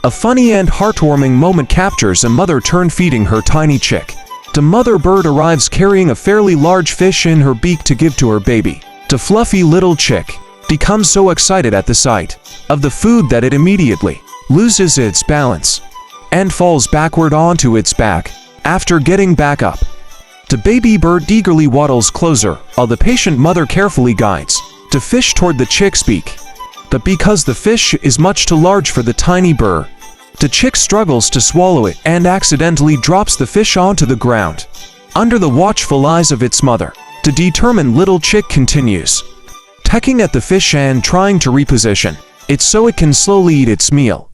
A funny and heartwarming moment captures a mother tern feeding her tiny chick. The mother bird arrives carrying a fairly large fish in her beak to give to her baby. The fluffy little chick becomes so excited at the sight of the food that it immediately loses its balance and falls backward onto its back. After getting back up, the baby bird eagerly waddles closer, while the patient mother carefully guides the fish toward the chick's beak. But because the fish is much too large for the tiny bird, the chick struggles to swallow it and accidentally drops the fish onto the ground. Under the watchful eyes of its mother, the determined little chick continues pecking at the fish and trying to reposition it so it can slowly eat its meal.